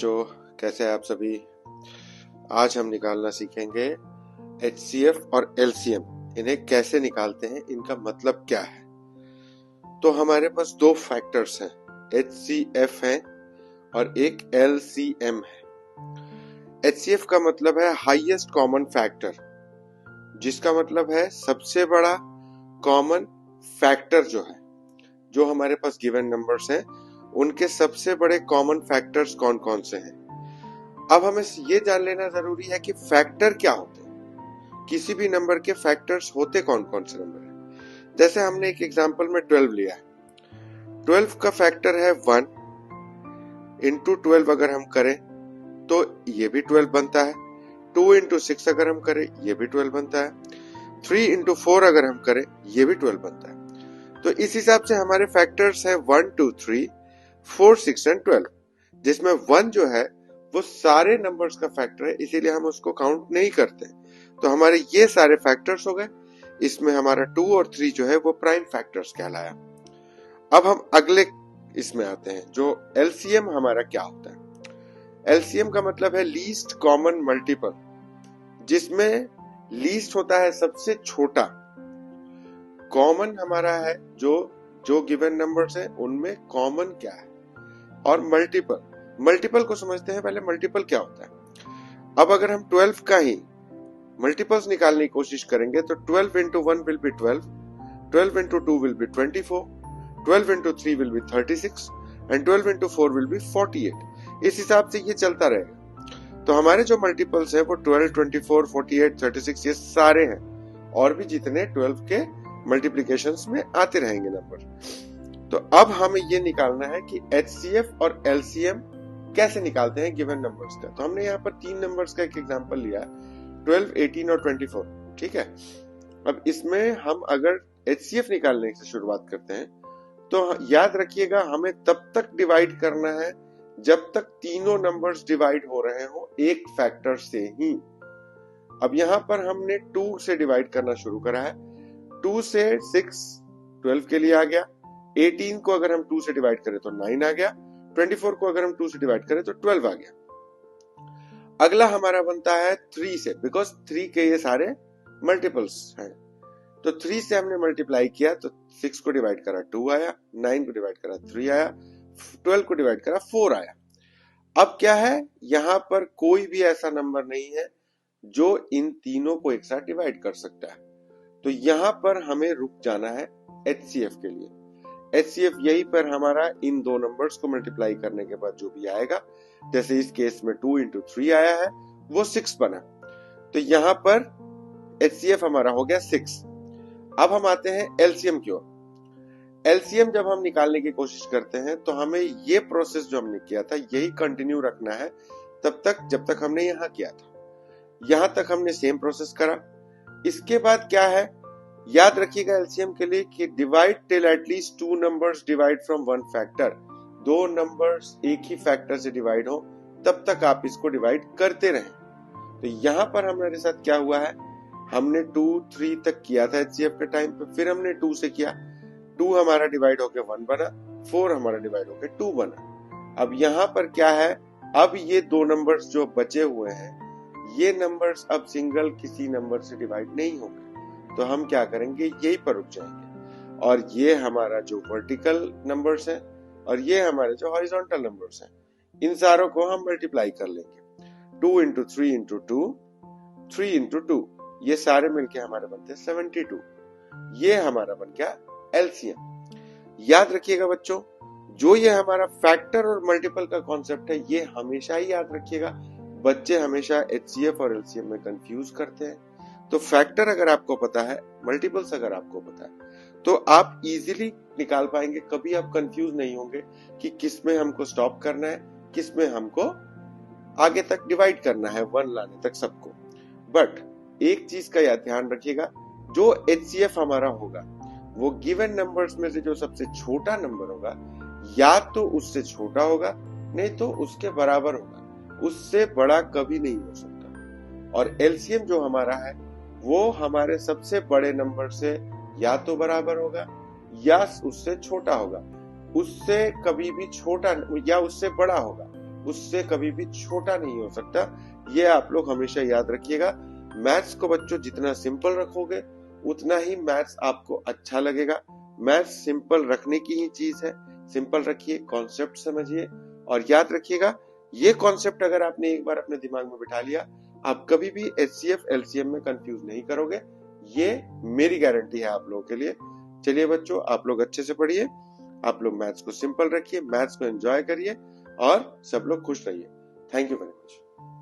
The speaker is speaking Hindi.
बच्चों, कैसे हैं आप सभी। आज हम निकालना सीखेंगे HCF और LCM। इन्हें कैसे निकालते हैं, इनका मतलब क्या है। तो हमारे पास दो फैक्टर्स हैं, HCF है और एक LCM है। HCF का मतलब है हाईएस्ट कॉमन फैक्टर, जिसका मतलब है सबसे बड़ा कॉमन फैक्टर जो हमारे पास गिवन नंबर्स हैं उनके सबसे बड़े कॉमन फैक्टर्स कौन कौन से हैं। अब हमें ये जान लेना जरूरी है कि फैक्टर क्या होते हैं, किसी भी नंबर के फैक्टर्स होते कौन कौन से नंबर हैं। जैसे हमने एक एग्जांपल में 12 लिया है, 12 का फैक्टर है 1 इंटू 12 अगर हम करें तो ये भी 12 बनता है। 2 इंटू 6 अगर हम करें ये भी 12 बनता है। 3 इंटू 4 अगर हम करें ये भी 12 बनता है। तो इस हिसाब से हमारे फैक्टर्स है 1 2 3 4 6 एंड 12, जिसमें 1 जो है वो सारे नंबर्स का फैक्टर है, इसीलिए हम उसको काउंट नहीं करते। तो हमारे ये सारे फैक्टर्स हो गए। इसमें हमारा 2 और 3 जो है वो प्राइम फैक्टर्स कहलाया। अब हम अगले इसमें आते हैं, जो LCM हमारा क्या होता है। LCM का मतलब है लीस्ट कॉमन मल्टीपल, जिसमें लीस्ट होता है सबसे छोटा, कॉमन हमारा है जो गिवन नंबर्स है उनमें कॉमन क्या है, और मल्टीपल को समझते हैं पहले। मल्टीपल क्या होता है। अब अगर हम 12 का ही मल्टीपल्स निकालने की कोशिश करेंगे तो 12 into 1 will be 12, 12 into 2 will be 24, 12 into 3 will be 36 and 12 into 4 will be 48। इस हिसाब से ये चलता रहेगा। तो हमारे जो मल्टीपल्स है वो 12, 24, 48, 36 ये सारे हैं, और भी जितने 12 के मल्टीप्लीकेशंस में आते रहेंगे नंबर। तो अब हमें ये निकालना है कि HCF और LCM कैसे निकालते हैं गिवन नंबर्स का। तो हमने यहाँ पर 3 नंबर्स का एक एग्जांपल लिया है, 12, 18 और 24। ठीक है। अब इसमें हम अगर HCF निकालने से शुरुआत करते हैं तो याद रखिएगा हमें तब तक डिवाइड करना है जब तक तीनों नंबर्स डिवाइड हो रहे हो एक फैक्टर से ही। अब यहाँ पर हमने 2 से डिवाइड करना शुरू करा है। 2 से 6 12 के लिए आ गया। 18 को अगर हम 2 से डिवाइड करें तो 9 आ गया। 24 को अगर हम 2 से डिवाइड करें तो 12 आ गया। अगला हमारा बनता है 3 से, बिकॉज 3 के ये सारे मल्टीपल्स हैं। तो 3 से हमने मल्टीप्लाई किया तो 6 को डिवाइड करा 2 आया, 9 को डिवाइड करा 3 आया, 12 को डिवाइड करा 4 आया। अब क्या है, यहां पर कोई भी ऐसा नंबर नहीं है जो इन तीनों को एक साथ डिवाइड कर सकता है। तो यहां पर हमें रुक जाना है HCF के लिए। HCF यही पर हमारा इन दो नंबर्स को मल्टीप्लाई करने के बाद जो भी आएगा, जैसे इस केस में 2 इंटू 3 आया है वो 6 बना। तो यहां पर HCF हमारा हो गया 6। अब हम आते हैं LCM की ओर। LCM जब हम निकालने की कोशिश करते हैं तो हमें ये प्रोसेस जो हमने किया था यही कंटिन्यू रखना है तब तक जब तक हमने यहां किया था। यहां तक हमने सेम प्रोसेस करा। इसके बाद क्या है, याद रखिएगा LCM के लिए कि divide till at least 2 numbers divide from 1 factor. 2 numbers एक ही फैक्टर से डिवाइड हो तब तक आप इसको डिवाइड करते रहें। तो यहां पर हमारे साथ क्या हुआ है, हमने 2 3 तक किया था HCF के टाइम पे, फिर हमने 2 से किया, 2 हमारा डिवाइड होके 1 बना, 4 हमारा डिवाइड होके 2 बना। अब यहां पर क्या है, अब ये 2 नंबर्स जो बचे हुए हैं ये नंबर्स अब सिंगल किसी नंबर से डिवाइड नहीं होंगे। तो हम क्या करेंगे, यही पर रुक जाएंगे, और ये हमारा जो वर्टिकल नंबर्स हैं और ये हमारे जो हॉरिजॉन्टल नंबर्स हैं, इन सारों को हम मल्टीप्लाई कर लेंगे। 2 इंटू 3 इंटू 2, 3 इंटू 2, ये सारे मिलके हमारे बनते हैं 72। ये हमारा बन गया LCM। याद रखिएगा बच्चों, जो ये हमारा फैक्टर और मल्टीपल का कॉन्सेप्ट है ये हमेशा ही याद रखिएगा। बच्चे हमेशा HCF और LCM में कंफ्यूज करते हैं। तो फैक्टर अगर आपको पता है, मल्टीपल्स अगर आपको पता है, तो आप इजीली निकाल पाएंगे। कभी आप कंफ्यूज नहीं होंगे कि किस में हमको स्टॉप करना है, किस में हमको आगे तक डिवाइड करना है 1 लाने तक सबको। बट एक चीज का याद ध्यान रखिएगा, जो HCF हमारा होगा वो गिवन नंबर्स में से जो सबसे छोटा नंबर होगा या तो उससे छोटा होगा, नहीं तो उसके बराबर होगा, उससे बड़ा कभी नहीं हो सकता। और LCM जो हमारा है वो हमारे सबसे बड़े नंबर से या तो बराबर होगा या उससे छोटा होगा, उससे कभी भी छोटा या उससे बड़ा होगा, उससे कभी भी छोटा नहीं हो सकता। ये आप लोग हमेशा याद रखिएगा। मैथ्स को बच्चों जितना सिंपल रखोगे उतना ही मैथ्स आपको अच्छा लगेगा। मैथ्स सिंपल रखने की ही चीज है। सिंपल रखिए, कॉन्सेप्ट समझिए और याद रखिएगा ये कॉन्सेप्ट अगर आपने एक बार अपने दिमाग में बिठा लिया, आप कभी भी एचसीएफ एलसीएम में कंफ्यूज नहीं करोगे। ये मेरी गारंटी है आप लोगों के लिए। चलिए बच्चों, आप लोग अच्छे से पढ़िए, आप लोग मैथ्स को सिंपल रखिए, मैथ्स को एंजॉय करिए और सब लोग खुश रहिए। Thank you very much.